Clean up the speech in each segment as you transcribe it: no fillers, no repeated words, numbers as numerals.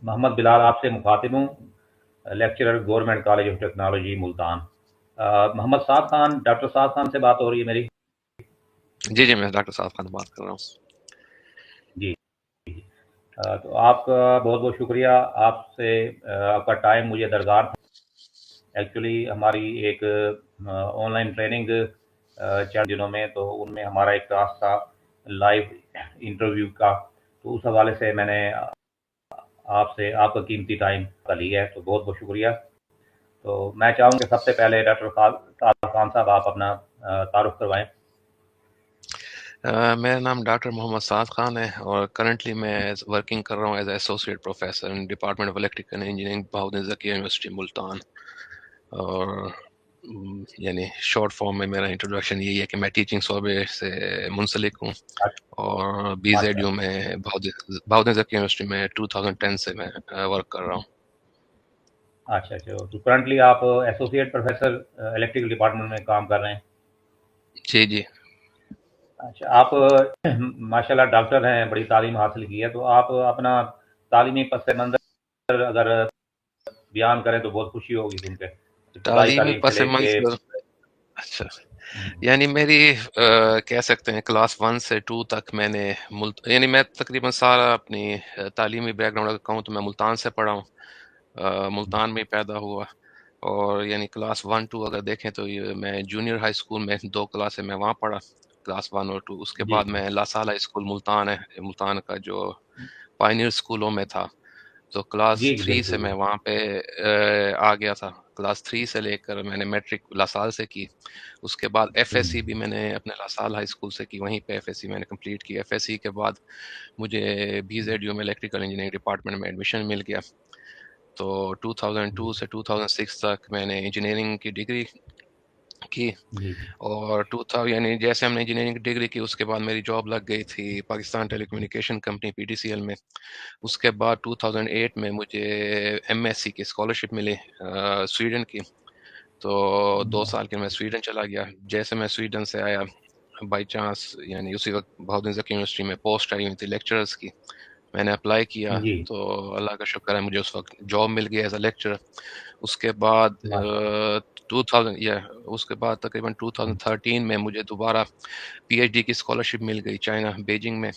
محمد بلال آپ سے مخاطب ہوں، lecturer government college of technology Multan. Muhammad Saad Khan, doctor Saad Khan سے بات ہو رہی ہے میری؟ جی جی، میں ڈاکٹر صاحب خان بات کر رہا ہوں۔ جی جی۔ تو آپ کا بہت بہت شکریہ، آپ سے آپ کا ٹائم مجھے درکار تھا۔ ایکچولی ہماری ایک آن لائن ٹریننگ چند دنوں میں، تو ان میں ہمارا ایک ٹاسک تھا لائیو انٹرویو کا، تو اس حوالے سے میں نے آپ سے آپ کا قیمتی ٹائم کا لیا ہے، تو بہت بہت شکریہ۔ تو میں چاہوں کہ سب سے پہلے ڈاکٹر سعد خان صاحب آپ اپنا تعارف کروائیں۔ میرا نام ڈاکٹر محمد سعد خان ہے، اور کرنٹلی میں ورکنگ کر رہا ہوں as a associate professor in department of electrical engineering Bahauddin Zakia university Multan. اور یعنی شارٹ فارم میں میرا انٹروڈکشن یہی ہے کہ میں ٹیچنگ شعبے سے منسلک ہوں، اور بی زیڈ ماشاء یو میں بہاؤالدین ذکیہ یونیورسٹی میں 2010 سے میں ورک کر رہا ہوں۔ اچھا اچھا، تو کرنٹلی آپ ایسوسیٹ پروفیسر الیکٹریکل ڈپارٹمنٹ میں کام کر رہے ہیں؟ جی جی۔ اچھا، آپ ماشاء اللہ ڈاکٹر ہیں، بڑی تعلیم حاصل کی ہے، تو آپ اپنا تعلیمی پس منظر اگر بیان کریں تو بہت خوشی ہوگی سن کے، ابتدائی تعلیمی تعلیم سے پس لے کے۔ منظر، اچھا، یعنی میری کہہ سکتے ہیں کلاس 1 سے 2 تک میں نے یعنی میں تقریباً سارا اپنی تعلیمی بیک گراؤنڈ اگر کہوں تو میں ملتان سے پڑھا ہوں، ملتان میں پیدا ہوا۔ اور یعنی کلاس 1 2 اگر دیکھیں تو میں جونیئر ہائی اسکول میں 2 کلاسیں میں وہاں پڑھا، کلاس 1 اور 2۔ اس کے جی بعد میں لاسال ہائی اسکول ملتان ہے، ملتان کا جو پائنیئر اسکولوں میں تھا، تو کلاس جی 3 سے بالکل۔ میں وہاں پہ آ گیا تھا۔ کلاس 3 سے لے کر میں نے میٹرک لاسال سے کی، اس کے بعد ایف ایس سی بھی میں نے اپنے لاسال ہائی اسکول سے کی، وہیں پہ ایف ایس سی میں نے کمپلیٹ کی۔ ایف ایس سی کے بعد مجھے بی زیڈ یو میں الیکٹریکل انجینئرنگ ڈپارٹمنٹ میں ایڈمیشن مل گیا، تو 2002 سے 2006 تک میں نے انجینئرنگ کی ڈگری کی۔ جی اور 2000 یعنی جیسے ہم نے انجینئرنگ کی ڈگری کی، اس کے بعد میری جاب لگ گئی تھی Pakistan telecommunication company P T C L میں۔ اس کے بعد 2008 میں مجھے ایم ایس سی کی اسکالرشپ ملی سویڈن کی، تو 2 سال کے میں سویڈن چلا گیا۔ جیسے میں سویڈن سے آیا بائی چانس، یعنی اسی وقت بہاؤالدین ذکیہ یونیورسٹی میں پوسٹ آئی ہوئی تھی لیکچررس کی، میں نے اپلائی کیا، جی، تو اللہ کا شکر ہے مجھے اس وقت جاب مل گیا ایز اے لیکچرر۔ اس کے بعد ماشاء 2000 اس کے بعد تقریباً 2013 میں مجھے دوبارہ پی ایچ ڈی کی اسکالرشپ مل گئی چائنا بیجنگ میں،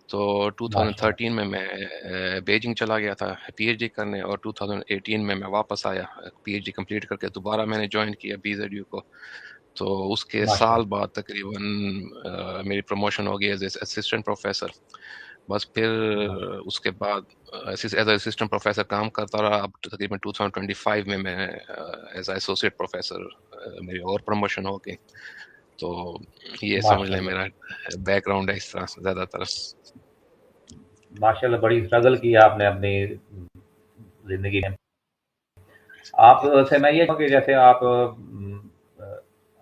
تو ماشاء 2013 میں بیجنگ چلا گیا تھا پی ایچ ڈی کرنے، اور 2018 میں واپس آیا پی ایچ ڈی کمپلیٹ کر کے، دوبارہ میں نے جوائن کیا بی زیڈ یو کو۔ تو اس کے ماشاء سال بعد تقریباً میری پروموشن ہو گئی ایز اسسٹنٹ پروفیسر۔ بس پھر اس کے بعد ایز اے اسسٹنٹ پروفیسر کام کرتا رہا۔ اب تقریباً 2025 میں ایز اے ایسوسیٹ پروفیسر میری اور پروموشن ہو گئی۔ تو یہ سمجھ لیں اللہ میرا بیک گراؤنڈ ہے اس طرح زیادہ تر۔ ماشاء اللہ، بڑی اسٹرگل کی آپ نے اپنی زندگی میں۔ آپ سے میں یہ کہوں کہ جیسے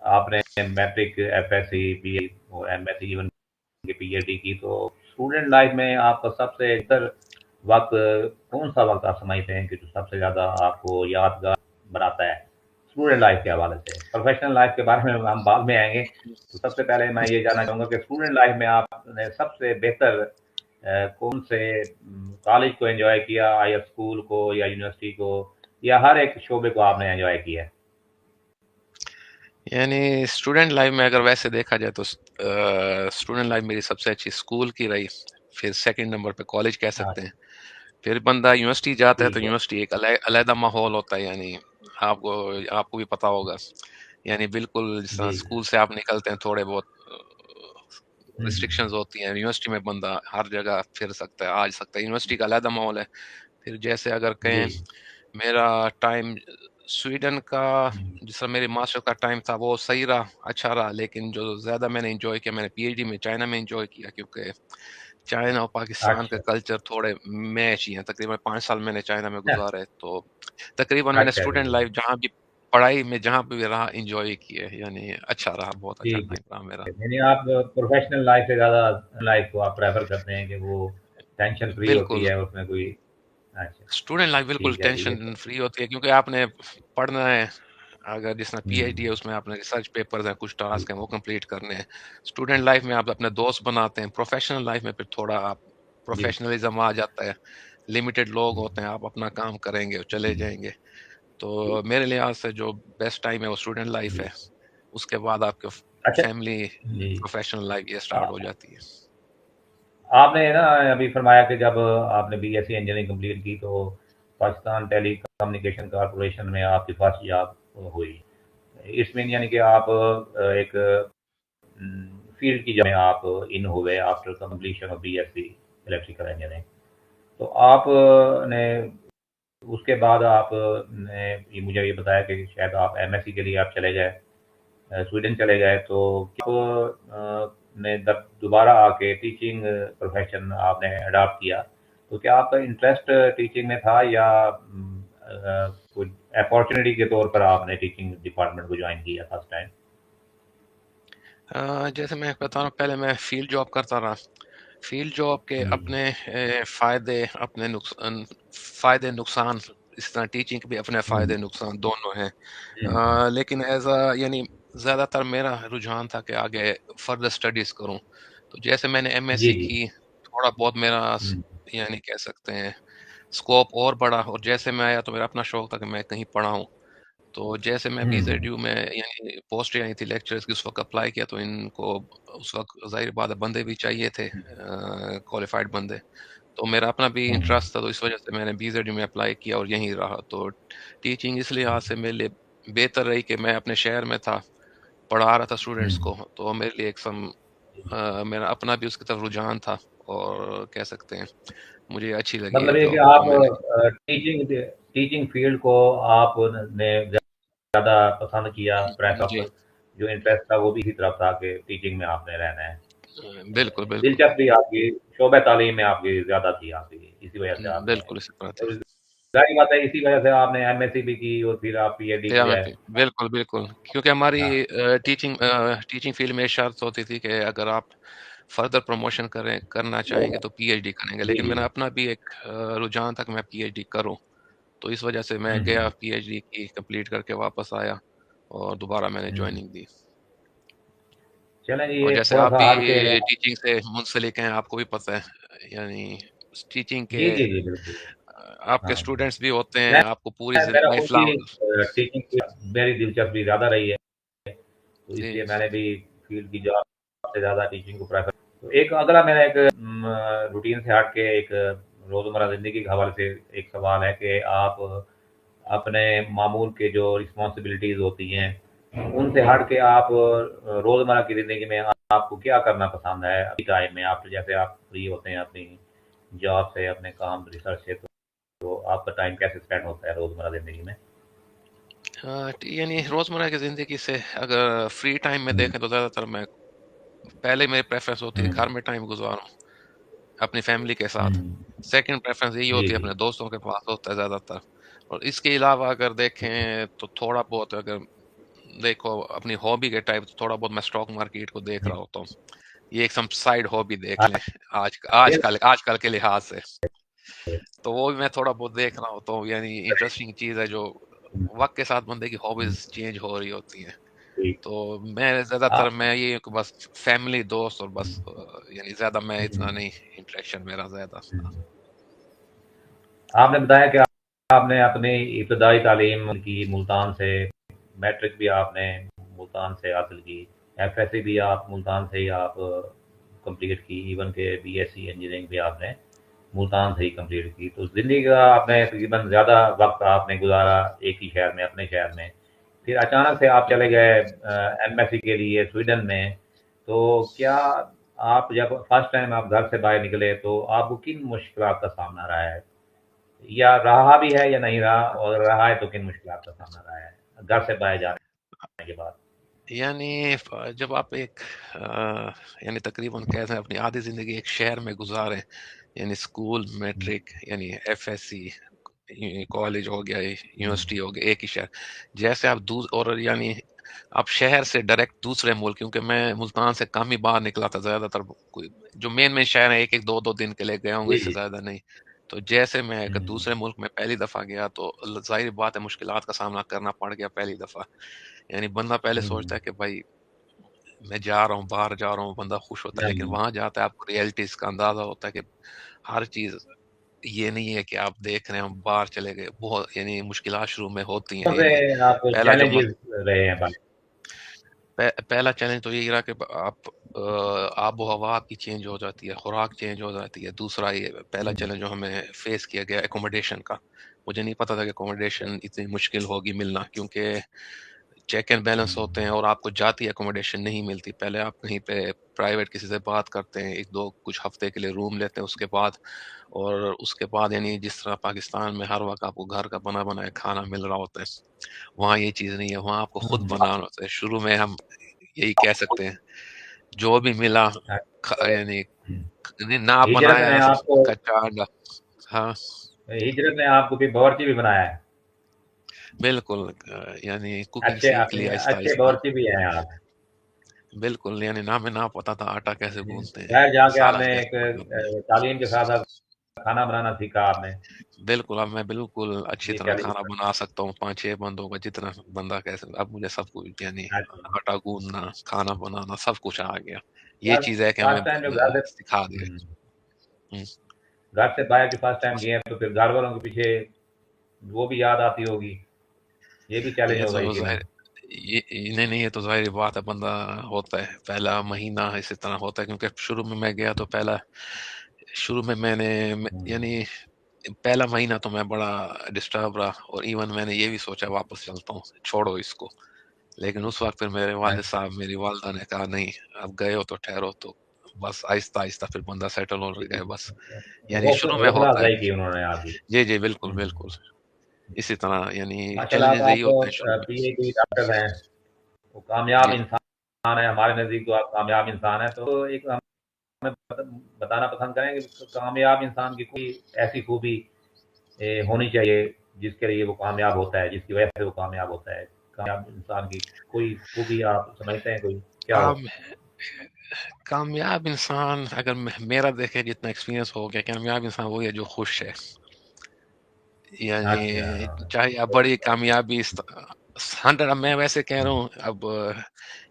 آپ نے matric, F S C, B A اور M S C, even P H D کی، تو اسٹوڈنٹ لائف میں آپ کا سب سے بہتر وقت کون سا وقت آپ سمجھتے ہیں کہ جو سب سے زیادہ آپ کو یادگار بناتا ہے اسٹوڈنٹ لائف کے حوالے سے؟ پروفیشنل لائف کے بارے میں ہم بعد میں آئیں گے، تو سب سے پہلے میں یہ جاننا چاہوں گا کہ اسٹوڈنٹ لائف میں آپ نے سب سے بہتر کون سے کالج کو انجوائے کیا، یا اسکول کو یا یونیورسٹی کو، یا ہر ایک شعبے کو آپ نے انجوائے کیا ہے؟ یعنی اسٹوڈنٹ لائف میں اگر ویسے دیکھا جائے تو اسٹوڈنٹ لائف میری سب سے اچھی اسکول کی رہی، پھر سیکنڈ نمبر پہ کالج کہہ سکتے ہیں، پھر بندہ یونیورسٹی جاتا ہے تو ٹھیک ہے۔ یونیورسٹی ایک علیحدہ ماحول ہوتا ہے، یعنی آپ کو بھی پتا ہوگا، یعنی بالکل جس طرح جی اسکول سے آپ نکلتے ہیں تھوڑے بہت ہوں، ریسٹرکشنز ہوتی ہیں، یونیورسٹی میں بندہ ہر جگہ پھر سکتا ہے، آ سکتا ہے، یونیورسٹی کا علیحدہ ماحول ہے۔ پھر جیسے اگر جی کہیں میرا ٹائم سویڈن کا، ہوں، جس طرح میری ماسٹر کا ٹائم تھا وہ صحیح رہا، اچھا رہا، لیکن جو زیادہ میں نے انجوائے کیا میں نے پی ایچ ڈی میں چائنا میں انجوائے کیا، کیونکہ چائنا اور پاکستان کا اچھا کلچر تھوڑے میچ ہی ہیں۔ تقریباً 5 سال میں نے چائنا میں اچھا گزارے، تو تقریباً میں نے اچھا اسٹوڈنٹ جی لائف جہاں بھی پڑھائی میں جہاں پہ بھی رہا انجوائے کیے، یعنی اچھا رہا، بہت اچھا ٹھیک ٹائم رہا میرا۔ ہے، یعنی آپ پروفیشنل لائف سے زیادہ لائف کو آپ پریفر کرتے ہیں کہ وہ ٹینشن فری بالکل، ہوتی ہے، اس میں کوئی؟ اچھا، اسٹوڈنٹ لائف بالکل ٹھیک ہے ٹھیک ہے۔ ٹینشن فری ہوتی ہے، کیونکہ آپ نے پڑھنا ہے، اگر جس میں پی ایچ ڈی ہے اس میں آپ نے ریسرچ پیپرز ہیں، کچھ جی ٹاسک ہیں وہ کمپلیٹ کرنے ہیں۔ اسٹوڈنٹ لائف میں آپ اپنے دوست بناتے ہیں، پروفیشنل لائف میں پھر تھوڑا آپ جی پروفیشنلزم آ جاتا ہے، لمیٹڈ لوگ ہوتے ہیں، آپ اپنا کام کریں گے اور چلے جائیں گے. تو میرے لحاظ سے جو بیسٹ ٹائم ہے وہ اسٹوڈنٹ لائف جی. ہے. اس کے بعد آپ کے اچھا. فیملی جی. پروفیشنل لائف یہ آ- اسٹارٹ ہو جاتی ہے. آپ نے نا ابھی فرمایا کہ جب آپ نے B S C engineering complete کی تو پاکستان ٹیلی کمیونیکیشن کارپوریشن میں آپ کی فرسٹ جاب ہوئی. اس میں یعنی کہ آپ ایک فیلڈ کی جب میں آپ ان ہوئے after completion of B S C electrical engineering. تو آپ نے اس کے بعد آپ نے مجھے یہ بتایا کہ شاید آپ ایم ایس سی کے لیے آپ چلے گئے سویڈن چلے گئے. تو نے دوبارہ آ کے ٹیچنگ پروفیشن آپ نے اڈاپٹ کیا. تو کیا آپ کا انٹرسٹ ٹیچنگ میں تھا یا کوئی اپارچونیٹی کے طور پر آپ نے ٹیچنگ ڈپارٹمنٹ کو جوائن کیا فرسٹ ٹائم؟ جیسے میں بتا رہا ہوں، پہلے میں فیلڈ جاب کرتا رہا. فیلڈ جاب کے اپنے فائدے، اپنے فائدے نقصان، اس طرح ٹیچنگ کے بھی اپنے فائدے نقصان دونوں ہیں. لیکن ایز اے یعنی زیادہ تر میرا رجحان تھا کہ آگے فردر اسٹڈیز کروں. تو جیسے میں نے ایم ایس جی سی جی. کی، تھوڑا بہت میرا یعنی کہہ سکتے ہیں اسکوپ اور بڑھا، اور جیسے میں آیا تو میرا اپنا شوق تھا کہ میں کہیں پڑھاؤں. تو جیسے میں بی زیڈ یو میں یعنی پوسٹ آئی تھی لیکچرز کی، اس وقت اپلائی کیا تو ان کو اس وقت ظاہر بات ہے بندے بھی چاہیے تھے، کوالیفائڈ بندے. تو میرا اپنا بھی انٹرسٹ تھا، تو اس وجہ سے میں نے بی زیڈ یو میں اپلائی کیا اور یہیں رہا. تو ٹیچنگ اس لحاظ سے میرے لیے بہتر رہی کہ میں اپنے شہر میں تھا، پڑھا رہا تھا اسٹوڈنٹس کو، تو میرے لیے ایک میرا اپنا بھی اس کی طرف رجحان تھا، اور کہہ سکتے ہیں مجھے اچھی لگی یہ مطلب یہ کہ جاب، آپ اور میں نے ٹیچنگ فیلڈ کو آپ نے زیادہ پسند کیا، جی جو انٹرسٹ تھا وہ بھی اسی طرف تھا کہ ٹیچنگ میں آپ نے رہنا ہے. بالکل بالکل دلچسپی آپ کی شعبہ تعلیم میں آپ کی زیادہ تھی، آپ کی اسی وجہ سے آپ نے بالکل اسی بات ہے. اور ظاہر بات ہے اسی وجہ سے آپ نے ایم ایس سی بھی کی اور پھر آپ پی ایچ ڈی کیا ہے. بالکل بالکل، کیونکہ ہماری ہاں. ٹیچنگ فیلڈ میں شرط ہوتی تھی کہ اگر آپ فردر پروموشن کرنا چاہیں گے تو پی ایچ ڈی کریں گے. جی لیکن جی. میرا اپنا بھی ایک رجحان تھا کہ میں پی ایچ ڈی کروں، تو اس وجہ سے میں گیا، پی ایچ ڈی کی کمپلیٹ کر کے واپس آیا اور دوبارہ میں نے جوائننگ دی. چلیں جی اور یہ جیسے تھوڑا آپ سا بھی ہٹ کے. ٹیچنگ سے منسلک ہیں، آپ کو بھی پتہ ہے یعنی ٹیچنگ کے جی جی جی بالکل. آپ کے ہاں. اسٹوڈنٹس بھی ہوتے ہیں، میں آپ کو پوری میرا لائف خود بھی لانگ. ٹیچنگ کی میری دلچسپی زیادہ رہی ہے، تو اس جی لیے میں نے بھی فیلڈ کی جاب سے زیادہ ٹیچنگ کو پریفر. تو ایک اگلا میرا ایک روٹین سے ہٹ کے ایک روزمرہ زندگی کے حوالے سے ایک سوال ہے کہ آپ اپنے معمول کے جو رسپانسبلٹیز ہوتی ہیں ان سے ہٹ کے آپ روزمرہ کی زندگی میں آپ کو کیا کرنا پسند ہے ابھی ٹائم میں؟ آپ جیسے آپ فری ہوتے ہیں اپنی جاب سے، اپنے کام ریسرچ سے، تو آپ کا ٹائم کیسے اسپینڈ ہوتا ہے روزمرہ زندگی میں؟ یعنی روزمرہ کی زندگی سے اگر فری ٹائم میں دیکھیں تو زیادہ تر میں پہلے میری پریفرنس ہوتی ہے گھر میں ٹائم گزاروں اپنی فیملی کے ساتھ. سیکنڈ پریفرنس یہی جی ہوتی ہے جی. اپنے دوستوں کے پاس ہوتا ہے زیادہ تر. اور اس کے علاوہ اگر دیکھیں تو تھوڑا بہت اگر دیکھو اپنی ہابی کے ٹائپ، تھوڑا بہت میں اسٹاک مارکیٹ کو دیکھ رہا ہوتا ہوں. یہ ایک سائڈ ہابی دیکھ لیں آج کل کے لحاظ سے. تو وہ بھی میں تھوڑا بہت دیکھ رہا ہوتا ہوں، یعنی انٹرسٹنگ چیز ہے جو وقت کے ساتھ بندے کی ہابیز چینج ہو رہی ہوتی ہیں. تو میں زیادہ تر میں یہ ہوں کہ بس فیملی، دوست، اور بس یعنی زیادہ میں اتنا نہیں انٹریکشن میرا زیادہ. آپ نے بتایا کہ آپ نے اپنی ابتدائی تعلیم کی ملتان سے، میٹرک بھی آپ نے ملتان سے حاصل کی، ایف ایس سی بھی آپ ملتان سے ہی آپ کمپلیٹ کی، ایون کہ بی ایس سی انجینئرنگ بھی آپ نے ملتان سے ہی کمپلیٹ کی. تو زندگی کا آپ نے تقریباً زیادہ وقت آپ نے گزارا ایک ہی شہر میں، اپنے شہر میں. پھر اچانک سے آپ چلے گئے ایم ایس سی کے لیے سویڈن میں. تو کیا آپ جب فرسٹ ٹائم آپ گھر سے باہر نکلے تو آپ کو کن مشکلات کا سامنا رہا ہے، یا رہا بھی ہے یا نہیں رہا، اور رہا ہے تو کن مشکلات کا سامنا رہا ہے گھر سے باہر جانے کے بعد؟ یعنی جب آپ ایک یعنی تقریباً کہتے ہیں اپنی آدھی زندگی ایک شہر میں گزارے، یعنی اسکول، میٹرک، یعنی ایف ایس سی، کالج ہو گیا، یونیورسٹی ہو گیا ایک ہی شہر. جیسے آپ اور یعنی آپ شہر سے ڈائریکٹ دوسرے ملک، کیونکہ میں ملتان سے کم ہی باہر نکلا تھا، زیادہ تر کوئی جو مین شہر ہے ایک دو دن کے لیے گیا ہوں گا، جی اس سے جی. زیادہ نہیں. تو جیسے میں ایک دوسرے ملک میں پہلی دفعہ گیا تو ظاہر بات ہے مشکلات کا سامنا کرنا پڑ گیا پہلی دفعہ. یعنی بندہ پہلے سوچتا ہے کہ بھائی میں جا رہا ہوں، باہر جا رہا ہوں، بندہ خوش ہوتا ہے، لیکن وہاں جاتا ہے آپ کو ریئلٹیز کا اندازہ ہوتا ہے کہ ہر چیز یہ نہیں ہے کہ آپ دیکھ رہے ہیں ہم باہر چلے گئے، بہت یعنی مشکلات شروع میں ہوتی ہیں، کون سے یعنی آپ کو پہلا جو چیلنجز رہے ہیں بھائی؟ پہلا چیلنج تو یہی رہا کہ آپ آب و ہوا آپ کی چینج ہو جاتی ہے، خوراک چینج ہو جاتی ہے۔ دوسرا یہ پہلا چیلنج جو ہمیں فیس کیا گیا اکوموڈیشن کا، مجھے نہیں پتا تھا کہ اکوموڈیشن اتنی مشکل ہوگی ملنا، کیونکہ چیک اینڈ بیلنس ہوتے ہیں اور آپ کو جاتی اکوموڈیشن نہیں ملتی۔ پہلے آپ کہیں پہ پرائیویٹ کسی سے بات کرتے ہیں، ایک دو کچھ ہفتے کے لیے روم لیتے ہیں، اس کے بعد اور اس کے بعد یعنی جس طرح پاکستان میں ہر وقت آپ کو گھر کا بنا بنایا کھانا مل رہا ہوتا ہے، وہاں یہ چیز نہیں ہے، وہاں آپ کو خود بنانا ہوتا ہے۔ شروع میں ہم یہی کہہ سکتے ہیں جو بھی ملا یعنی نہ ہجرت بنایا میں آپ کو کچا انڈا۔ ہاں ہجرت میں آپ کو بھی باورچی بھی بنایا ہے؟ بالکل، یعنی کوکنگ اچھے سیکھ لی آہستہ اچھے آہستہ۔ باورچی بھی ہیں آپ؟ بالکل، یعنی نہ میں نہ پتا تھا آٹا کیسے گوندتے ہیں، باہر جا کے آپ مسالہ نے ایک کیسے بناتے ہیں۔ تعلیم کے ساتھ ساتھ کھانا بنانا سیکھا آپ نے؟ بالکل، اب میں بالکل اچھی یہ طرح چیلنج کھانا بنا سکتا ہوں، 5 6 بندوں کا جتنا بندہ کیسے، اب مجھے سب کچھ یعنی اچھا آٹا گوندنا، کھانا بنانا سب کچھ آ گیا۔ یہ فرسٹ چیز ہے کہ ہمیں فرسٹ ٹائم جو گھر سے سکھا دیا۔ ہوں۔ گھر سے باہر جو فرسٹ ٹائم گئے ہیں تو پھر گھر والوں کے پیچھے وہ بھی یاد آتی ہوگی، یہ بھی چیلنج یہ ہوگا ہی تو کہ ظاہر، نہیں؟ نہیں نہیں، یہ تو ظاہر بات ہے، بندہ ہوتا ہے پہلا مہینہ اسی طرح ہوتا ہے، کیونکہ شروع میں گیا تو شروع میں نے یعنی پہلا مہینہ تو میں بڑا ڈسٹرب رہا، اور ایون میں نے یہ بھی سوچا واپس چلتا ہوں، چھوڑو اس کو، لیکن اس وقت پھر میرے والد اچھا، صاحب میری والدہ نے کہا نہیں، اب گئے ہو تو ٹھہرو، تو بس آہستہ آہستہ پھر بندہ سیٹل ہو گئے بس، یعنی شروع میں حوصلہ ہوتا ہے۔ افزائی کی انہوں نے آپ کی؟ جی جی بالکل بالکل، اسی طرح یعنی ماشاء اللہ چیلنجز یہی آپ تو ہوتے ہیں شروع میں۔ پی ایچ ڈی ڈاکٹر ہیں، وہ کامیاب جی انسان ہے ہمارے نزدیک، تو آپ کامیاب انسان ہیں، تو ایک ہمیں بتانا پسند کریں کہ کامیاب انسان کی کوئی ایسی خوبی ہونی چاہیے جس کے لیے وہ کامیاب ہوتا ہے، جس کی وجہ سے وہ کامیاب ہوتا ہے؟ کامیاب انسان کی کوئی خوبی آپ سمجھتے ہیں کوئی کیا ہو؟ کام کامیاب انسان اگر میرا دیکھے جتنا ایکسپیرینس ہو گیا، کامیاب انسان وہی ہے جو خوش ہے، اچھا، یعنی چاہے اب بڑی کامیابی 100، اب میں ویسے کہہ رہا ہوں، اب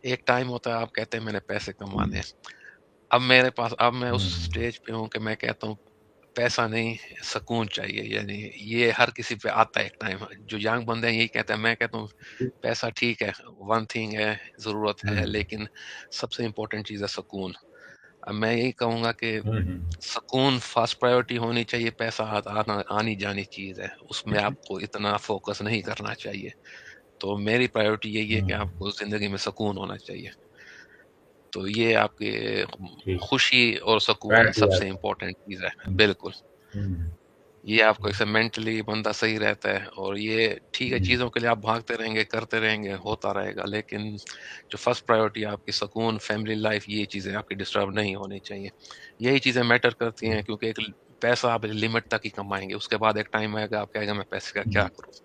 ایک ٹائم ہوتا ہے آپ کہتے ہیں میں نے پیسے کمانے ہیں، اب میرے پاس، اب میں اس سٹیج پہ ہوں کہ میں کہتا ہوں پیسہ نہیں، سکون چاہیے، یعنی یہ ہر کسی پہ آتا ہے ایک ٹائم، جو ینگ بندے ہیں یہی کہتے ہیں، میں کہتا ہوں پیسہ ٹھیک ہے، ون تھنگ ہے، ضرورت ہے، لیکن سب سے امپورٹنٹ چیز ہے سکون۔ اب میں یہی کہوں گا کہ سکون فرسٹ پرائیورٹی ہونی چاہیے، پیسہ آنی جانی چیز ہے، اس میں آپ کو اتنا فوکس نہیں کرنا چاہیے۔ تو میری پرائیورٹی یہی ہے کہ آپ کو زندگی میں سکون ہونا چاہیے، تو یہ آپ کے ٹھیک، خوشی اور سکون پرائرٹی سب ہے۔ سے امپورٹنٹ چیز ہے۔ بالکل، یہ آپ کو ایسے مینٹلی بندہ صحیح رہتا ہے، اور یہ ٹھیک ہے چیزوں کے لیے آپ بھاگتے رہیں گے، کرتے رہیں گے، ہوتا رہے گا، لیکن جو فرسٹ پرائیورٹی آپ کی سکون، فیملی لائف، یہ چیزیں آپ کی ڈسٹرب نہیں ہونی چاہیے، یہی چیزیں میٹر کرتی ہیں، کیونکہ ایک پیسہ آپ لمٹ تک ہی کمائیں گے، اس کے بعد ایک ٹائم آئے گا آپ کہے گا میں پیسے کا کیا کروں،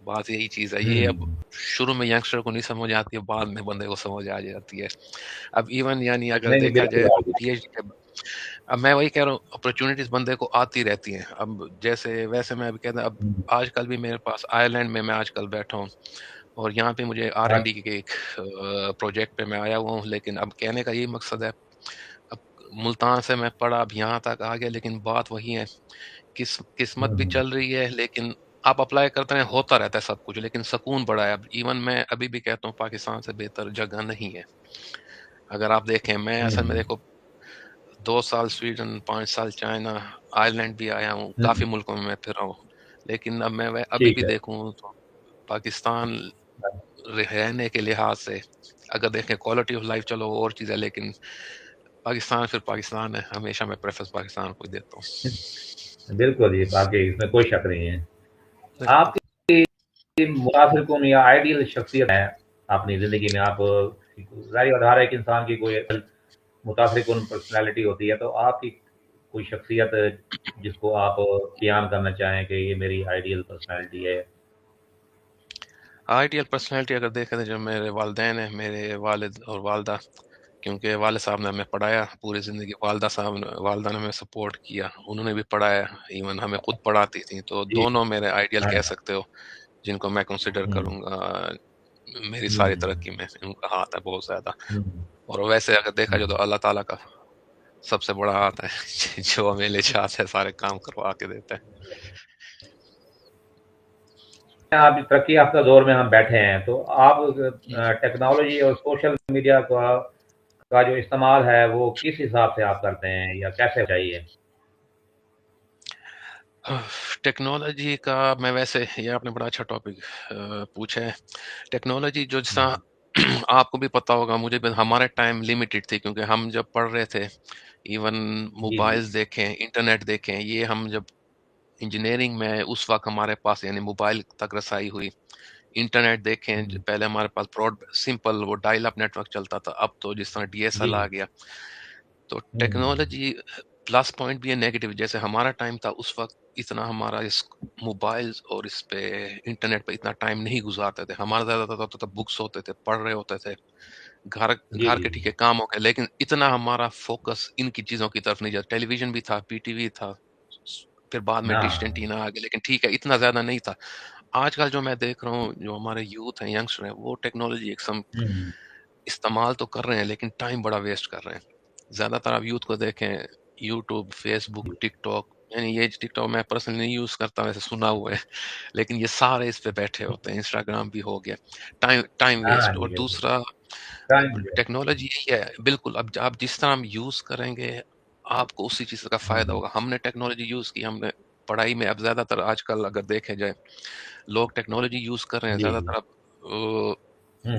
بات یہی چیز ہے، یہ اب شروع میں ینگسٹر کو نہیں سمجھ آتی ہے، بعد میں بندے کو سمجھ آ جاتی ہے۔ اب ایون یعنی اگر نہیں نہیں، دیکھا بالکل جائے آپ پی ایچ ڈی، اب میں وہی کہہ رہا ہوں اپرچونیٹیز بندے کو آتی رہتی ہیں، اب جیسے ویسے میں ابھی کہتا ہوں، اب آج کل بھی میرے پاس آئرلینڈ میں آج کل بیٹھا ہوں، اور یہاں پہ مجھے آر این ڈی کے ایک پروجیکٹ پہ میں آیا ہوا ہوں، لیکن اب کہنے کا یہی مقصد ہے، اب ملتان سے میں پڑھا، اب یہاں تک آ گیا، لیکن بات وہی ہے، قسمت بھی چل رہی ہے، لیکن آپ اپلائی کرتے ہیں، ہوتا رہتا ہے سب کچھ، لیکن سکون بڑا ہے۔ اب ایون میں ابھی بھی کہتا ہوں پاکستان سے بہتر جگہ نہیں ہے، اگر آپ دیکھیں، میں اصل میں دیکھو 2 سال سویڈن، 5 سال چائنا، آئرلینڈ بھی آیا ہوں، کافی ملکوں میں پھرا ہوں، لیکن اب میں ابھی ٹھیک بھی ہے، دیکھوں تو پاکستان رہنے کے لحاظ سے اگر دیکھیں کوالٹی آف لائف چلو اور چیز ہے، لیکن پاکستان پھر پاکستان ہے، ہمیشہ میں پریفرنس پاکستان کو دیتا ہوں۔ بالکل یہ باقی اس میں کوئی شک نہیں ہے۔ بالکل، آپ کی متاثر کن یا آئیڈیل شخصیت ہے اپنی زندگی میں؟ آپ ظاہر بات ہے، ہر ایک انسان کی کوئی متاثر کن پرسنالٹی ہوتی ہے، تو آپ کی کوئی شخصیت جس کو آپ بیان کرنا چاہیں کہ یہ میری آئیڈیل پرسنالٹی ہے؟ آئیڈیل پرسنالٹی اگر دیکھیں تو جو میرے والدین ہیں، میرے والد اور والدہ، کیونکہ والد صاحب نے ہمیں پڑھایا پوری زندگی، والدہ نے ہمیں سپورٹ کیا، انہوں نے بھی پڑھایا، ایون ہمیں خود پڑھاتی تھیں، تو جی، دونوں میرے آئیڈیل ہاں، کہہ سکتے ہو، جن کو میں کنسیڈر کروں گا میری ساری ترقی میں ان کا ہاتھ ہے بہت زیادہ۔ اور ویسے اگر دیکھا جائے تو اللہ تعالیٰ کا سب سے بڑا ہاتھ ہے جو ہمیں لے جاتا ہے، سارے کام کروا کے دیتا ہے۔ آپ ترقی یافتہ دور میں ہم بیٹھے ہیں، تو آپ ٹیکنالوجی اور سوشل میڈیا کا جو استعمال ہے وہ کس حساب سے آپ کرتے ہیں یا کیسے چاہیے؟ ٹیکنالوجی کا میں ویسے، یہ آپ نے بڑا اچھا ٹاپک پوچھا ہے۔ ٹیکنالوجی جو جس طرح آپ کو بھی پتا ہوگا، مجھے بھی ہمارے ٹائم لمیٹڈ تھی، کیونکہ ہم جب پڑھ رہے تھے، ایون جی جی موبائلز دیکھیں، انٹرنیٹ دیکھیں، یہ ہم جب انجینئرنگ میں اس وقت ہمارے پاس یعنی موبائل تک رسائی ہوئی۔ انٹرنیٹ دیکھیں، پہلے ہمارے پاس براڈ سمپل وہ ڈائل اپ نیٹ ورک چلتا تھا، اب تو جس طرح D S G L G آ گیا۔ تو ٹیکنالوجی پلس پوائنٹ بھی ہے، نیگیٹو، جیسے ہمارا ٹائم تھا اس وقت اتنا ہمارا اس موبائلز اور اس پہ انٹرنیٹ پہ اتنا ٹائم نہیں گزارتے تھے، ہمارا زیادہ تر ہوتا تھا بکس ہوتے تھے، پڑھ رہے ہوتے تھے، گھر جی گھر جی کے ٹھیک ہے کام ہو گئے، لیکن اتنا ہمارا فوکس ان کی چیزوں کی طرف نہیں جاتا۔ ٹیلی ویژن بھی تھا، پی ٹی وی تھا، پھر بعد میں ڈش ہاں ٹینٹینا آ گیا، لیکن ٹھیک ہے اتنا زیادہ نہیں تھا۔ آج کل جو میں دیکھ رہا ہوں، جو ہمارے یوتھ ہیں، ینگسٹر ہیں، وہ ٹیکنالوجی ایک سم استعمال تو کر رہے ہیں، لیکن ٹائم بڑا ویسٹ کر رہے ہیں۔ زیادہ تر آپ یوتھ کو دیکھیں، یوٹیوب، فیس بک، ٹک ٹاک، یعنی یہ ٹک ٹاک میں پرسنلی نہیں یوز کرتا، ویسے سنا ہوا ہے، لیکن یہ سارے اس پہ بیٹھے ہوتے ہیں، انسٹاگرام بھی ہو گیا، ٹائم ہاں ویسٹ۔ جی اور بالکل دوسرا ٹائم ٹیکنالوجی یہی ہے، بالکل اب آپ جس طرح ہم یوز کریں گے آپ کو اسی چیز کا فائدہ ہوگا۔ ہم نے ٹیکنالوجی یوز کی، ہم نے پڑھائی میں، اب زیادہ تر آج کل اگر دیکھا جائے لوگ ٹیکنالوجی یوز کر رہے ہیں جی زیادہ جی تر اب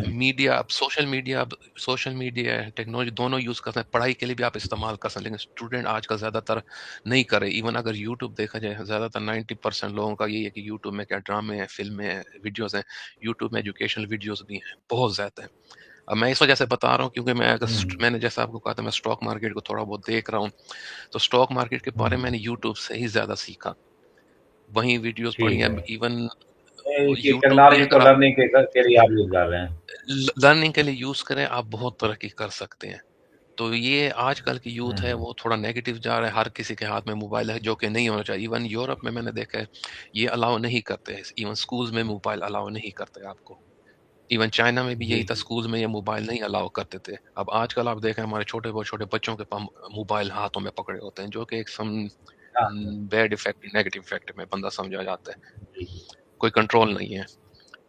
میڈیا، اب سوشل میڈیا ہے، ٹیکنالوجی دونوں یوز کرتے ہیں، پڑھائی کے لیے بھی آپ استعمال کر سکتے ہیں، لیکن اسٹوڈنٹ آج کل زیادہ تر نہیں کرے۔ ایون اگر یوٹیوب دیکھا جائے، زیادہ تر 90% لوگوں کا یہی ہے کہ یوٹیوب میں کیا ڈرامے ہیں، فلمیں ہیں، ویڈیوز ہیں، یوٹیوب میں ایجوکیشنل ویڈیوز بھی ہیں بہت زیادہ ہیں۔ اب میں اس وجہ سے بتا رہا ہوں کیونکہ میں نے جیسا آپ کو کہا تھا، میں اسٹاک مارکیٹ کو تھوڑا بہت دیکھ رہا ہوں، تو اسٹاک مارکیٹ کے بارے میں نے یوٹیوب سے ہی زیادہ سیکھا، وہیں ویڈیوز پڑھی ٹھیک ہیں، ہے، ایون یوٹیوب بھی ٹیکنالوجی کو اگر آپ لرننگ کے لیے آپ یوز کر رہے ہیں؟ لرننگ کے لیے یوز کریں، آپ بہت ترقی کر سکتے ہیں۔ تو یہ آج کل کی یوتھ ہے وہ تھوڑا نیگیٹو جا رہا ہے، ہر کسی کے ہاتھ میں موبائل ہے، جو کہ نہیں ہونا چاہیے۔ ایون یورپ میں نے دیکھا ہے یہ الاؤ نہیں کرتے، ایون سکولز میں موبائل الاؤ نہیں کرتے آپ کو۔ ایون چائنا میں بھی جی یہی تھا، جی سکولز میں یہ موبائل نہیں الاؤ کرتے تھے۔ اب آج کل آپ دیکھیں ہمارے چھوٹے بہت چھوٹے بچوں کے پاس موبائل ہاتھوں میں پکڑے ہوتے ہیں، جو کہ ایک سم ہاں بیڈ افیکٹ، نیگیٹو افیکٹ میں بندہ سمجھا جاتا ہے، جی جی کوئی کنٹرول نہیں ہے۔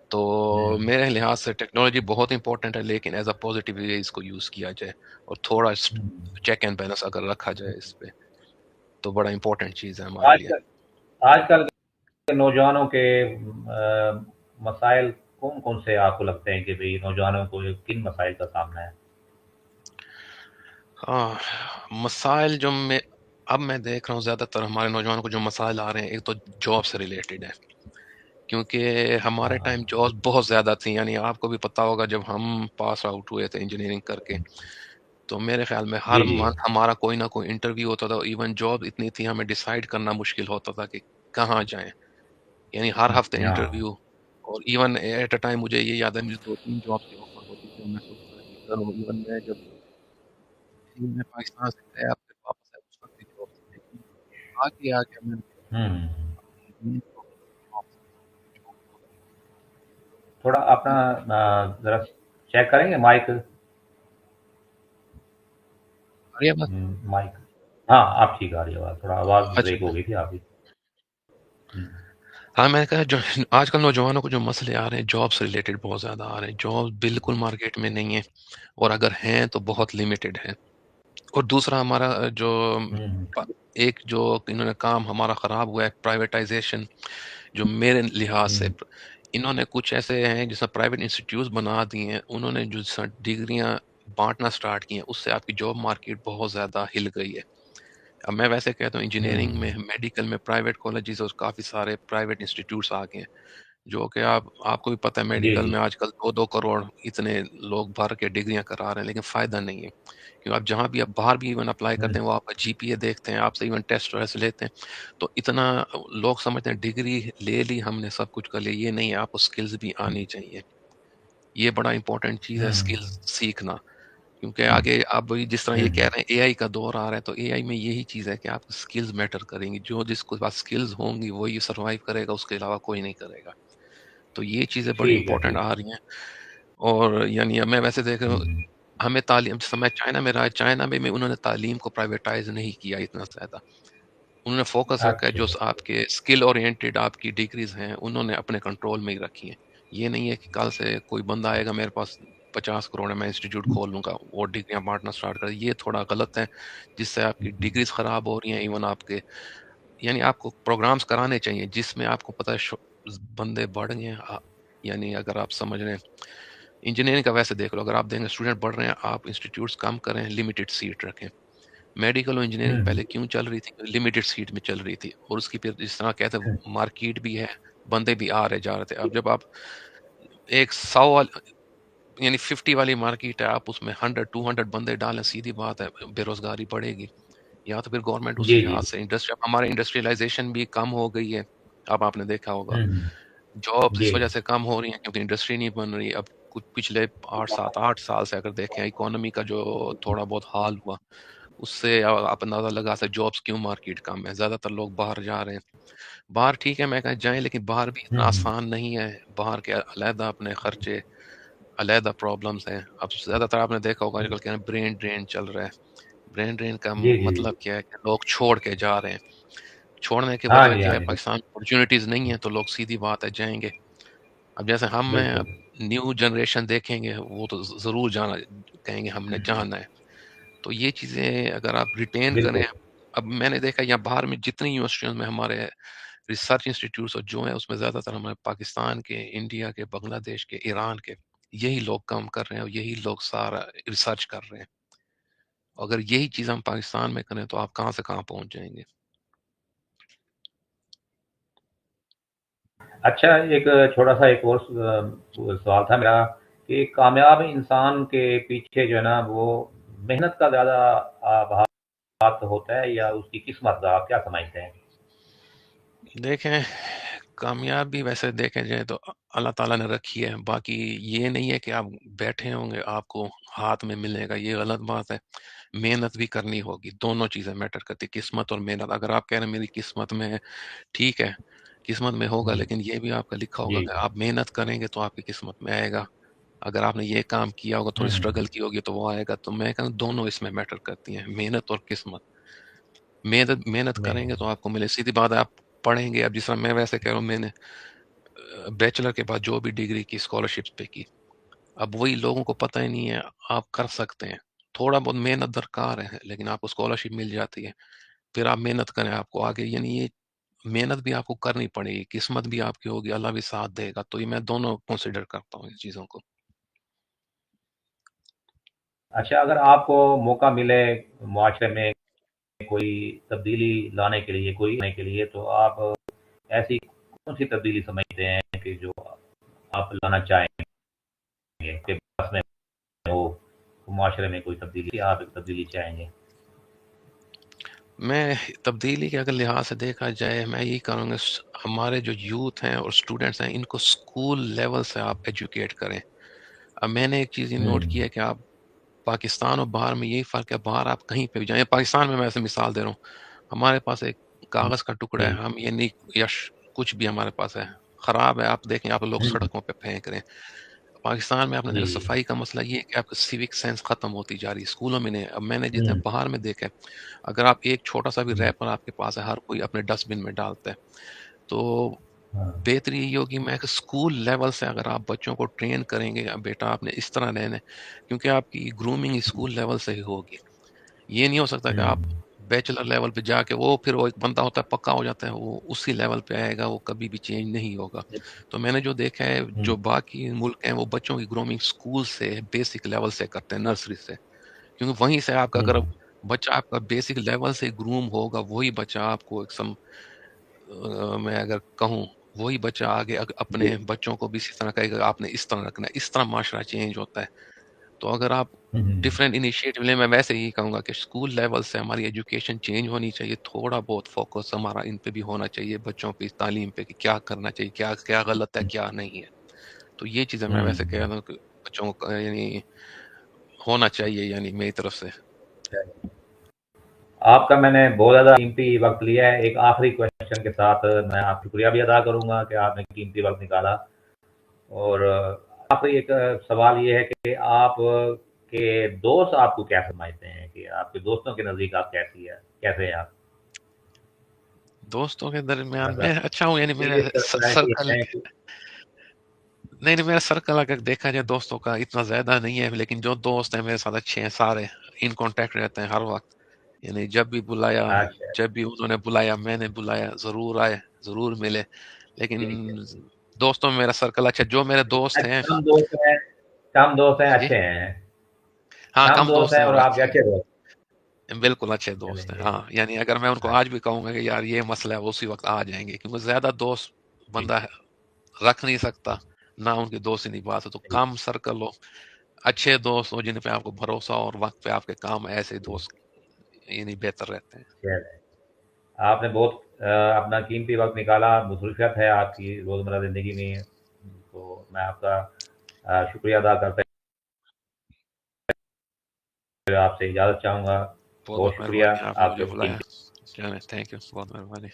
تو ہوں میرے لحاظ سے ٹیکنالوجی بہت امپورٹنٹ ہے، لیکن ایز اے پازیٹیو وے اس کو یوز کیا جائے، اور تھوڑا چیک اینڈ بیلنس اگر رکھا جائے اس پہ، تو بڑا امپورٹنٹ چیز ہے ہمارے لیے۔ آج کل کے نوجوانوں کے مسائل کون کون سے آپ کو لگتے ہیں کہ بھئی نوجوانوں کو کن مسائل کا سامنا ہے؟ مسائل جو اب میں دیکھ رہا ہوں زیادہ تر ہمارے نوجوانوں کو جو مسائل آ رہے ہیں، ایک تو جاب سے ریلیٹڈ ہے، کیونکہ ہمارے ہاں ٹائم جابس بہت زیادہ تھیں، یعنی آپ کو بھی پتا ہوگا جب ہم پاس آؤٹ ہوئے تھے انجینئرنگ کر کے، تو میرے خیال میں ہر جی جی منتھ ہمارا کوئی نہ کوئی انٹرویو ہوتا تھا، ایون جاب اتنی تھی ہمیں ڈیسائیڈ کرنا مشکل ہوتا تھا کہ کہاں جائیں، یعنی ہر ہفتے ہاں انٹرویو۔ اور ایون ایٹ اے ٹائم مجھے یہ یاد ہے، مجھے 2-3 جابس کے آفر ہوتے تھے، اور میں سوچتا تھا کہ کروں، ایون میں جب میں پاکستان سے گیا پھر واپس آیا اس وقت بھی جاب تھی، لیکن آگے آگے میں ہوں نے تھوڑا اپنا ذرا چیک کریں گے مائک؟ مائک ہاں آپ ٹھیک آ رہی ہے آواز، تھوڑا آواز اچھا، بریک ہو گئی تھی آپ کی۔ ہاں میں نے کہا جو آج کل نوجوانوں کو جو مسئلے آ رہے ہیں جاب سے ریلیٹڈ بہت زیادہ آ رہے ہیں، جاب بالکل مارکیٹ میں نہیں ہے، اور اگر ہیں تو بہت لمیٹڈ ہے۔ اور دوسرا ہمارا جو ایک جو انہوں نے کام ہمارا خراب ہوا ہے، پرائیویٹائزیشن، جو میرے لحاظ سے انہوں نے کچھ ایسے ہیں جس میں پرائیویٹ انسٹیٹیوٹس بنا دی ہیں، انہوں نے جو ڈگریاں بانٹنا سٹارٹ کی ہیں، اس سے آپ کی جاب مارکیٹ بہت زیادہ ہل گئی ہے۔ اب میں ویسے کہتا ہوں انجینئرنگ میں، میڈیکل میں پرائیویٹ کالجز اور کافی سارے پرائیویٹ انسٹیٹیوٹس آ گئے ہیں، جو کہ آپ کو بھی پتہ ہے جی میڈیکل جی میں آج کل 2-2 کروڑ اتنے لوگ بھر کے ڈگریاں کرا رہے ہیں، لیکن فائدہ نہیں ہے، کیونکہ آپ جہاں بھی آپ باہر بھی ایون اپلائی کرتے ہیں وہ آپ کا جی پی اے دیکھتے ہیں، آپ سے ایون ٹیسٹ ویسٹ لیتے ہیں، تو اتنا لوگ سمجھتے ہیں ڈگری لے لی ہم نے سب کچھ کر لیا، یہ نہیں ہے، آپ کو سکلز بھی آنی چاہیے، یہ بڑا امپورٹنٹ چیز ہے سکلز سیکھنا، کیونکہ آگے آپ جس طرح یہ کہہ رہے ہیں اے آئی کا دور آ رہا ہے، تو اے آئی میں یہی چیز ہے کہ آپ سکلز میٹر کریں گی، جو جس کے پاس سکلز ہوں گی وہی سروائیو کرے گا، اس کے علاوہ کوئی نہیں کرے گا، تو یہ چیزیں بڑی ٹھیک ہے امپورٹنٹ ٹھیک آ رہی ہیں۔ اور یعنی اب میں ویسے دیکھ رہا ہوں ہمیں تعلیم، جس میں چائنا میں رہا، چائنا میں انہوں نے تعلیم کو پرائیویٹائز نہیں کیا اتنا زیادہ. انہوں نے فوکس رکھا ہے اچھا جو آپ کے اسکل اورینٹیڈ آپ کی ڈگریز ہیں انہوں نے اپنے کنٹرول میں ہی رکھی ہیں. یہ نہیں ہے کہ کل سے کوئی بندہ آئے گا میرے پاس 50 کروڑ ہے میں انسٹیٹیوٹ کھول لوں گا اور ڈگریاں بانٹنا اسٹارٹ کر. یہ تھوڑا غلط ہے جس سے آپ کی ڈگریز خراب ہو رہی ہیں. ایون آپ کے یعنی آپ کو پروگرامز کرانے چاہیے جس میں آپ کو پتہ ہے بندے بڑھ گئے ہیں. یعنی اگر آپ سمجھ رہے ہیں انجینئرنگ کا ویسے دیکھ لو، اگر آپ دیکھیں اسٹوڈنٹ بڑھ رہے ہیں آپ انسٹیٹیوٹس کم کریں، لمیٹڈ سیٹ رکھیں. میڈیکل اور انجینئرنگ ہوں پہلے کیوں چل رہی تھی؟ لمیٹڈ سیٹ میں چل رہی تھی، اور اس کی پھر جس طرح کہتے ہیں مارکیٹ بھی ہے، بندے بھی آ رہے جا رہے تھے. اب جب آپ ایک 100 یعنی 50 والی مارکیٹ ہے، آپ اس میں 100 200 بندے ڈالیں، سیدھی بات ہے بے روزگاری بڑھے گی. یا تو پھر گورنمنٹ اس جی جی لحاظ سے ہمارے انڈسٹریلائزیشن بھی کم ہو گئی ہے. اب آپ نے دیکھا ہوگا ہوں جابس جی اس وجہ سے کم ہو رہی ہیں کیونکہ انڈسٹری نہیں بن رہی. اب کچھ پچھلے 8 سال سے اگر دیکھیں اکانومی کا جو تھوڑا بہت حال ہوا اس سے آپ اندازہ لگا سکتے جابس کیوں مارکیٹ کم ہے. زیادہ تر لوگ باہر جا رہے ہیں. باہر ٹھیک ہے میں کہا جائیں، لیکن باہر بھی اتنا ہوں آسان نہیں ہے. باہر کے علیحدہ اپنے خرچے، علیحدہ پرابلمس ہیں. اب زیادہ تر آپ نے دیکھا ہوگا آج کل کیا برین ڈرین چل رہا ہے. برین ڈرین کا جی جی مطلب کیا ہے کہ لوگ چھوڑ کے جا رہے ہیں. چھوڑنے کی ہاں وجہ جی ہاں کیا ہے؟ جی پاکستان اپرچونیٹیز نہیں ہیں تو لوگ سیدھی بات ہے جائیں گے. اب جیسے ہم ہیں، اب بالکل نیو جنریشن دیکھیں گے وہ تو ضرور جانا کہیں گے ہم نے جانا ہے. تو یہ چیزیں اگر آپ ریٹین کریں. بالکل. اب میں نے دیکھا یہاں باہر میں جتنی یونیورسٹیوں میں ہمارے ریسرچ انسٹیٹیوٹس جو ہیں اس میں زیادہ تر ہمارے پاکستان کے، انڈیا کے، بنگلہ دیش کے، ایران کے یہی لوگ کام کر رہے ہیں اور یہی لوگ سارا ریسرچ کر رہے ہیں. اگر یہی چیز ہم پاکستان میں کریں تو آپ کہاں سے کہاں پہنچ جائیں گے. اچھا ایک چھوٹا سا ایک اور سوال تھا میرا کہ کامیاب انسان کے پیچھے جو ہے نا وہ محنت کا زیادہ بات ہوتا ہے یا اس کی قسمت کا؟ آپ کیا سمجھتے ہیں؟ دیکھیں کامیابی ویسے دیکھیں جائے تو اللہ تعالیٰ نے رکھی ہے. باقی یہ نہیں ہے کہ آپ بیٹھے ہوں گے آپ کو ہاتھ میں ملے گا، یہ غلط بات ہے. محنت بھی کرنی ہوگی. دونوں چیزیں میٹر کرتی، قسمت اور محنت. اگر آپ کہہ رہے ہیں میری قسمت میں ہے، ٹھیک ہے قسمت میں ہوگا، لیکن یہ بھی آپ کا لکھا ہوگا جی کہ آپ محنت کریں گے تو آپ کی قسمت میں آئے گا. اگر آپ نے یہ کام کیا ہوگا، تھوڑی ہوں اسٹرگل کی ہوگی تو وہ آئے گا. تو میں کہوں دونوں اس میں میٹر کرتی ہیں، محنت اور قسمت. محنت کریں گے تو آپ کو ملے. سیدھی بات ہے آپ پڑھیں گے. اب جس طرح میں ویسے کہہ رہا ہوں میں نے بیچلر کے بعد جو بھی ڈگری کی اسکالرشپس پہ کی، اب وہی لوگوں کو پتہ ہی نہیں ہے. آپ کر سکتے ہیں، تھوڑا بہت محنت درکار ہے لیکن آپ کو اسکالرشپ مل جاتی ہے. پھر آپ محنت کریں آپ کو آگے، یعنی یہ محنت بھی آپ کو کرنی پڑے گی، قسمت بھی آپ کی ہوگی، اللہ بھی ساتھ دے گا. تو یہ میں دونوں کنسیڈر کرتا ہوں اس چیزوں کو. اچھا اگر آپ کو موقع ملے معاشرے میں کوئی تبدیلی لانے کے لیے تو آپ ایسی کون سی تبدیلی سمجھتے ہیں کہ جو آپ لانا چاہیں گے کہ بس میں ہو معاشرے میں کوئی تبدیلی آپ ایک تبدیلی چاہیں گے؟ میں تبدیلی کے اگر لحاظ سے دیکھا جائے میں یہی کروں گا ہمارے جو یوتھ ہیں اور اسٹوڈنٹس ہیں ان کو اسکول لیول سے آپ ایجوکیٹ کریں. اب میں نے ایک چیز یہ نوٹ ہوں کی ہے کہ آپ پاکستان اور باہر میں یہی فرق ہے. باہر آپ کہیں پہ بھی جائیں، پاکستان میں ایسے مثال دے رہا ہوں، ہمارے پاس ایک کاغذ کا ٹکڑا ہے، جی ہم یہ نہیں یا کچھ بھی ہمارے پاس ہے خراب ہے، آپ دیکھیں آپ لوگ ہوں سڑکوں پہ پھینک رہے ہیں. پاکستان میں آپ نے جی دیکھا صفائی کا مسئلہ یہ ہے کہ آپ کا سیوک سینس ختم ہوتی جا رہی ہے اسکولوں میں نہیں. اب میں نے جتنے ہوں باہر میں دیکھا ہے، اگر آپ ایک چھوٹا سا بھی ہوں ریپر آپ کے پاس ہے ہر کوئی اپنے ڈسٹ بن میں ڈالتا ہے. تو ہاں بہتری یہ ہوگی میں کہ اسکول لیول سے اگر آپ بچوں کو ٹرین کریں گے بیٹا آپ نے اس طرح رہنا ہے، کیونکہ آپ کی گرومنگ اسکول لیول سے ہی ہوگی. یہ نہیں ہو سکتا کہ آپ ہوں بیچلر لیول پہ جا کے وہ پھر وہ ایک بندہ ہوتا ہے پکا ہو جاتا ہے وہ اسی لیول پہ آئے گا، وہ کبھی بھی چینج نہیں ہوگا. تو میں نے جو دیکھا ہے ہوں جو باقی ملک ہیں وہ بچوں کی گرومنگ اسکول سے بیسک لیول سے کرتے ہیں، نرسری سے. کیونکہ وہیں سے آپ کا اگر ہوں بچہ آپ کا بیسک لیول سے گروم ہوگا وہی بچہ آپ کو میں اگر کہوں وہی بچہ آگے جی اپنے بچوں کو بھی اسی طرح کہے گا آپ نے اس طرح رکھنا ہے. اس طرح معاشرہ چینج ہوتا ہے. تو اگر آپ ہوں ڈفرینٹ انیشیٹو لیں، میں ویسے ہی کہوں گا کہ اسکول لیول سے ہماری ایجوکیشن چینج ہونی چاہیے. تھوڑا بہت فوکس ہمارا ان پہ بھی ہونا چاہیے، بچوں کی تعلیم پہ کہ کیا کرنا چاہیے، کیا کیا غلط ہے کیا نہیں ہے. تو یہ چیزیں میں ہوں ویسے کہہ رہا ہوں کہ بچوں کو یعنی ہونا چاہیے یعنی میری طرف سے. آپ کا میں نے بہت زیادہ قیمتی وقت لیا ہے. ایک آخری کوشچن کے ساتھ میں آپ کا شکریہ بھی ادا کروں گا کہ آپ نے قیمتی وقت نکالا. اور آخری ایک سوال یہ ہے کہ آپ کہ دوست آپ کو کیا سمجھتے ہیں، کہ آپ کے دوستوں کے نزدیک آپ کیسے ہیں آپ؟ دوستوں کے درمیان مطلب میں اچھا ہوں، یعنی میرا یہ پرسنالٹی سرکل، ہے نہیں نہیں، میرا سرکل اگر دیکھا جائے دوستوں کا اتنا زیادہ نہیں ہے، لیکن جو دوست ہیں میرے ساتھ اچھے ہیں سارے، ان کانٹیکٹ رہتے ہیں ہر وقت، یعنی جب بھی بلایا، اچھا، جب بھی انہوں نے بلایا میں نے بلایا، ضرور آئے، ضرور ملے، لیکن ٹھیک ہے، دوستوں میں میرا سرکل اچھا، جو میرے دوست ہیں، کم دوست ہیں جی اچھے ہیں، ہاں کم کم دوست دوست ہیں ہیں اور اور آپ کے اچھے اچھے دوست ہیں، بالکل اچھے چلیں دوست ہیں، یہ ہاں یعنی اگر میں ان کو آج اچھا، بھی کہوں گا کہ یار یہ مسئلہ ہے، وہ اسی وقت آ جائیں گے، کیونکہ زیادہ دوست ٹھیک بندہ رکھ نہیں سکتا، نہ ان کی دوستی نہیں بات ہے، تو ٹھیک کم سرکل ہو، اچھے دوست ہو جن پہ آپ کو بھروسہ ہو اور وقت پہ آپ کے کام، ایسے ٹھیک، دوست یعنی بہتر رہتے ہیں۔ چلیں آپ نے بہت اپنا قیمتی وقت نکالا، مصروفیت ہے آپ کی روزمرہ زندگی میں، تو میں آپ کا شکریہ ادا کرتا ہوں، آپ سے اجازت چاہوں گا، بہت بہت بہت شکریہ مہربانی، آپ نے آپ کے مجھے وقت بلایا، قیمتی چلیں تھینک یو، بہت مہربانی۔